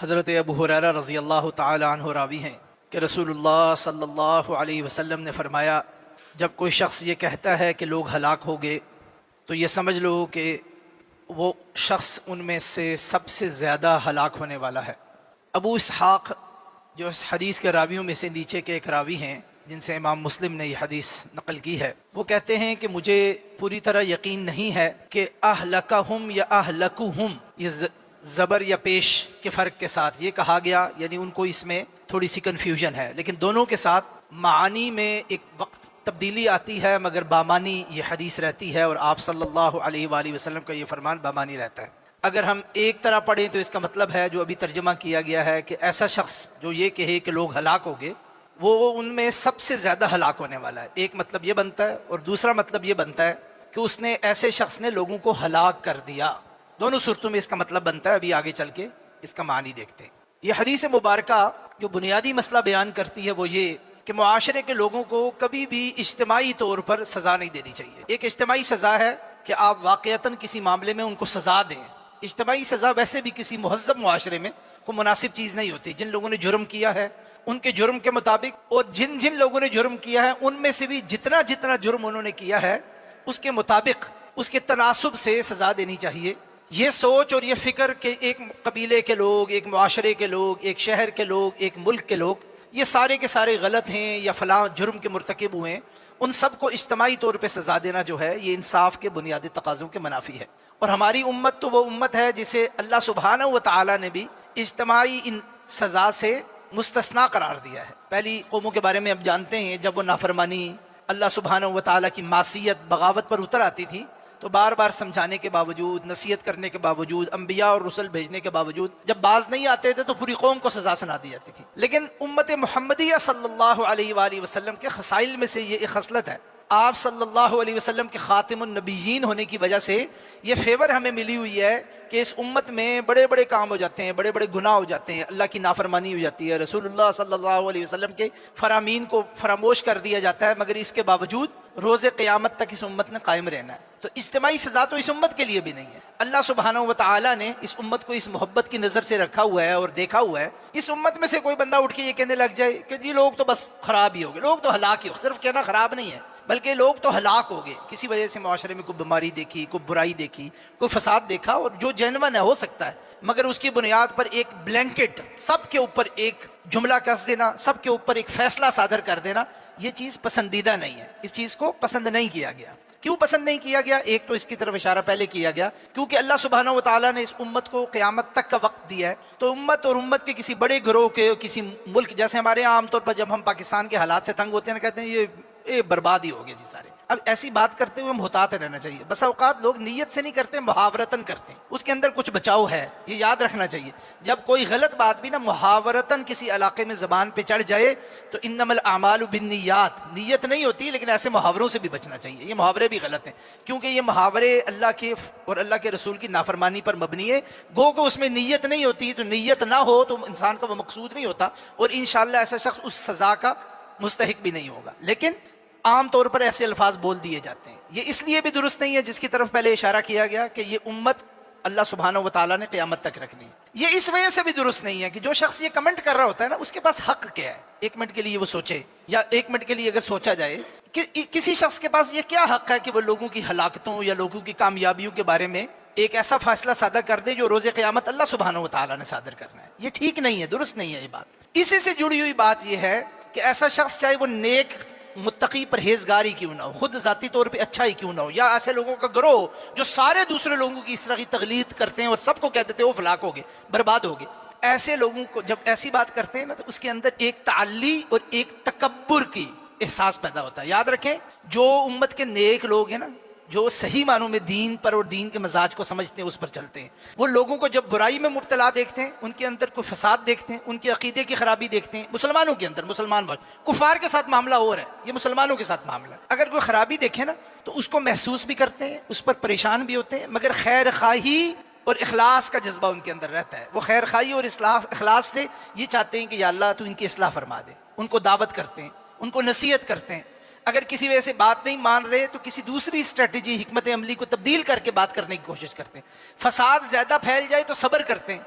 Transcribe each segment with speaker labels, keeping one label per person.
Speaker 1: حضرت ابو ہریرہ رضی اللہ تعالی عنہ راوی ہیں کہ رسول اللہ صلی اللہ علیہ وسلم نے فرمایا، جب کوئی شخص یہ کہتا ہے کہ لوگ ہلاک ہو گئے تو یہ سمجھ لو کہ وہ شخص ان میں سے سب سے زیادہ ہلاک ہونے والا ہے۔ ابو اسحاق جو اس حدیث کے راویوں میں سے نیچے کے ایک راوی ہیں جن سے امام مسلم نے یہ حدیث نقل کی ہے، وہ کہتے ہیں کہ مجھے پوری طرح یقین نہیں ہے کہ اہلکہم یا اہلکوہم، یہ زبر یا پیش کے فرق کے ساتھ یہ کہا گیا، یعنی ان کو اس میں تھوڑی سی کنفیوژن ہے، لیکن دونوں کے ساتھ معانی میں ایک وقت تبدیلی آتی ہے مگر بامانی یہ حدیث رہتی ہے، اور آپ صلی اللہ علیہ وآلہ وسلم کا یہ فرمان بامانی رہتا ہے۔ اگر ہم ایک طرح پڑھیں تو اس کا مطلب ہے جو ابھی ترجمہ کیا گیا ہے کہ ایسا شخص جو یہ کہے کہ لوگ ہلاک ہو گئے وہ ان میں سب سے زیادہ ہلاک ہونے والا ہے، ایک مطلب یہ بنتا ہے، اور دوسرا مطلب یہ بنتا ہے کہ اس نے ایسے شخص نے لوگوں کو ہلاک کر دیا۔ دونوں صورتوں میں اس کا مطلب بنتا ہے، ابھی آگے چل کے اس کا معنی دیکھتے ہیں۔ یہ حدیث مبارکہ جو بنیادی مسئلہ بیان کرتی ہے وہ یہ کہ معاشرے کے لوگوں کو کبھی بھی اجتماعی طور پر سزا نہیں دینی چاہیے۔ ایک اجتماعی سزا ہے کہ آپ واقعتاً کسی معاملے میں ان کو سزا دیں۔ اجتماعی سزا ویسے بھی کسی مہذب معاشرے میں کوئی مناسب چیز نہیں ہوتی۔ جن لوگوں نے جرم کیا ہے ان کے جرم کے مطابق، اور جن جن لوگوں نے جرم کیا ہے ان میں سے بھی جتنا جتنا جرم انہوں نے کیا ہے اس کے مطابق، اس کے تناسب سے سزا دینی چاہیے۔ یہ سوچ اور یہ فکر کہ ایک قبیلے کے لوگ، ایک معاشرے کے لوگ، ایک شہر کے لوگ، ایک ملک کے لوگ یہ سارے کے سارے غلط ہیں یا فلاں جرم کے مرتکب ہوئے ہیں، ان سب کو اجتماعی طور پہ سزا دینا جو ہے یہ انصاف کے بنیادی تقاضوں کے منافی ہے۔ اور ہماری امت تو وہ امت ہے جسے اللہ سبحانہ و تعالی نے بھی اجتماعی ان سزا سے مستثنا قرار دیا ہے۔ پہلی قوموں کے بارے میں اب جانتے ہیں، جب وہ نافرمانی، اللہ سبحانہ و تعالی کی معصیت، بغاوت پر اتر آتی تھی تو بار بار سمجھانے کے باوجود، نصیحت کرنے کے باوجود، انبیاء اور رسل بھیجنے کے باوجود جب باز نہیں آتے تھے تو پوری قوم کو سزا سنا دی جاتی تھی۔ لیکن امت محمدیہ صلی اللہ علیہ وآلہ وسلم کے خصائل میں سے یہ ایک خصلت ہے، آپ صلی اللہ علیہ وسلم کے خاتم النبیین ہونے کی وجہ سے یہ فیور ہمیں ملی ہوئی ہے کہ اس امت میں بڑے بڑے کام ہو جاتے ہیں، بڑے بڑے گناہ ہو جاتے ہیں، اللہ کی نافرمانی ہو جاتی ہے، رسول اللہ صلی اللہ علیہ وسلم کے فرامین کو فراموش کر دیا جاتا ہے، مگر اس کے باوجود روز قیامت تک اس امت نے قائم رہنا ہے۔ تو اجتماعی سزا تو اس امت کے لیے بھی نہیں ہے۔ اللہ سبحانہ و تعالی نے اس امت کو اس محبت کی نظر سے رکھا ہوا ہے اور دیکھا ہوا ہے، اس امت میں سے کوئی بندہ اٹھ کے یہ کہنے لگ جائے کہ جی لوگ تو بس خراب ہی ہو گئے، لوگ تو ہلاک ہی ہو گئے، صرف کہنا خراب نہیں ہے بلکہ لوگ تو ہلاک ہو گئے، کسی وجہ سے معاشرے میں کوئی بیماری دیکھی، کوئی برائی دیکھی، کوئی فساد دیکھا، اور جو جینون ہے ہو سکتا ہے، مگر اس کی بنیاد پر ایک بلینکٹ سب کے اوپر ایک جملہ کس دینا، سب کے اوپر ایک فیصلہ صادر کر دینا، یہ چیز پسندیدہ نہیں ہے۔ اس چیز کو پسند نہیں کیا گیا۔ کیوں پسند نہیں کیا گیا؟ ایک تو اس کی طرف اشارہ پہلے کیا گیا کیونکہ اللہ سبحانہ و تعالیٰ نے اس امت کو قیامت تک کا وقت دیا ہے، تو امت اور امت کے کسی بڑے گروہ کے، کسی ملک، جیسے ہمارے یہاں عام طور پر جب ہم پاکستان کے حالات سے تنگ ہوتے ہیں کہتے ہیں یہ برباد ہی ہو گئے جی سارے۔ اب ایسی بات کرتے ہوئے محتاط رہنا چاہیے۔ بس اوقات لوگ نیت سے نہیں کرتے، محاورتاً کرتے ہیں، اس کے اندر کچھ بچاؤ ہے، یہ یاد رکھنا چاہیے۔ جب کوئی غلط بات بھی نا محاورتاً کسی علاقے میں زبان پہ چڑھ جائے تو انما الاعمال بالنیات، نیت نہیں ہوتی، لیکن ایسے محاوروں سے بھی بچنا چاہیے۔ یہ محاورے بھی غلط ہیں کیونکہ یہ محاورے اللہ کے اور اللہ کے رسول کی نافرمانی پر مبنی ہے، گو کہ اس میں نیت نہیں ہوتی، تو نیت نہ ہو تو انسان کا وہ مقصود نہیں ہوتا، اور انشاءاللہ ایسا شخص اس سزا کا مستحق بھی نہیں ہوگا۔ لیکن عام طور پر ایسے الفاظ بول دیے جاتے ہیں، یہ اس لیے بھی درست نہیں ہے جس کی طرف پہلے اشارہ کیا گیا کہ یہ امت اللہ سبحانہ و تعالیٰ نے قیامت تک رکھنی ہے۔ یہ اس وجہ سے بھی درست نہیں ہے کہ جو شخص یہ کمنٹ کر رہا ہوتا ہے نا، اس کے پاس حق کیا ہے؟ ایک منٹ کے لیے وہ سوچے، یا ایک منٹ کے لیے اگر سوچا جائے کہ کسی شخص کے پاس یہ کیا حق ہے کہ وہ لوگوں کی ہلاکتوں یا لوگوں کی کامیابیوں کے بارے میں ایک ایسا فیصلہ صادر کر دے جو روز قیامت اللہ سبحانہ و تعالیٰ نے صادر کرنا ہے۔ یہ ٹھیک نہیں ہے، درست نہیں ہے یہ بات۔ اسی سے جڑی ہوئی بات یہ ہے کہ ایسا شخص چاہے وہ نیک، متقی، پرہیزگار ہی کیوں نہ ہو، خود ذاتی طور پہ اچھا ہی کیوں نہ ہو، یا ایسے لوگوں کا گروہ جو سارے دوسرے لوگوں کی اس طرح کی تقلید کرتے ہیں اور سب کو کہہ دیتے ہیں وہ فلاک ہو گئے، برباد ہو گئے، ایسے لوگوں کو جب ایسی بات کرتے ہیں نا تو اس کے اندر ایک تعلی اور ایک تکبر کی احساس پیدا ہوتا ہے۔ یاد رکھیں، جو امت کے نیک لوگ ہیں نا، جو صحیح معنوں میں دین پر اور دین کے مزاج کو سمجھتے ہیں، اس پر چلتے ہیں، وہ لوگوں کو جب برائی میں مبتلا دیکھتے ہیں، ان کے اندر کوئی فساد دیکھتے ہیں، ان کے عقیدے کی خرابی دیکھتے ہیں، مسلمانوں کے اندر، مسلمان کفار کے ساتھ معاملہ اور ہے، یہ مسلمانوں کے ساتھ معاملہ ہے، اگر کوئی خرابی دیکھے نا تو اس کو محسوس بھی کرتے ہیں، اس پر پریشان بھی ہوتے ہیں، مگر خیر خواہی اور اخلاص کا جذبہ ان کے اندر رہتا ہے۔ وہ خیر خواہی اور اخلاص سے یہ چاہتے ہیں کہ یا اللہ تو ان کی اصلاح فرما دے، ان کو دعوت کرتے ہیں، ان کو نصیحت کرتے ہیں، اگر کسی وجہ سے بات نہیں مان رہے تو کسی دوسری اسٹریٹجی، حکمت عملی کو تبدیل کر کے بات کرنے کی کوشش کرتے ہیں، فساد زیادہ پھیل جائے تو صبر کرتے ہیں،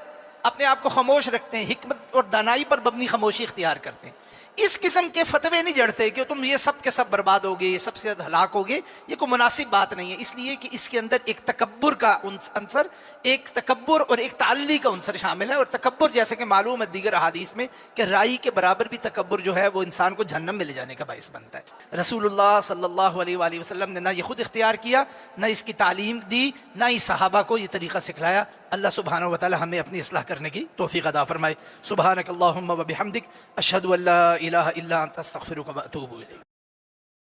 Speaker 1: اپنے آپ کو خاموش رکھتے ہیں، حکمت اور دانائی پر مبنی خاموشی اختیار کرتے ہیں. اس قسم کے فتوے نہیں جڑتے کہ تم یہ سب کے سب برباد ہوگے، یہ سب سے زیادہ ہلاک ہوگے. یہ کوئی مناسب بات نہیں ہے، اس لیے کہ اس کے اندر ایک تکبر کا عنصر، ایک تکبر اور ایک تعلی کا عنصر شامل ہے. اور تکبر جیسے کہ معلوم ہے دیگر احادیث میں کہ رائی کے برابر بھی تکبر جو ہے وہ انسان کو جہنم میں لے جانے کا باعث بنتا ہے. رسول اللہ صلی اللہ علیہ وآلہ وسلم نے نہ یہ خود اختیار کیا، نہ اس کی تعلیم دی، نہ ہی صحابہ کو یہ طریقہ سکھلایا. اللہ سبحانہ و تعالی ہمیں اپنی اصلاح کرنے کی توفیق عطا فرمائے. سبحانک اللہم و بحمدک، اشہد ان لا الہ الا انت، استغفرک و اتوب الیک.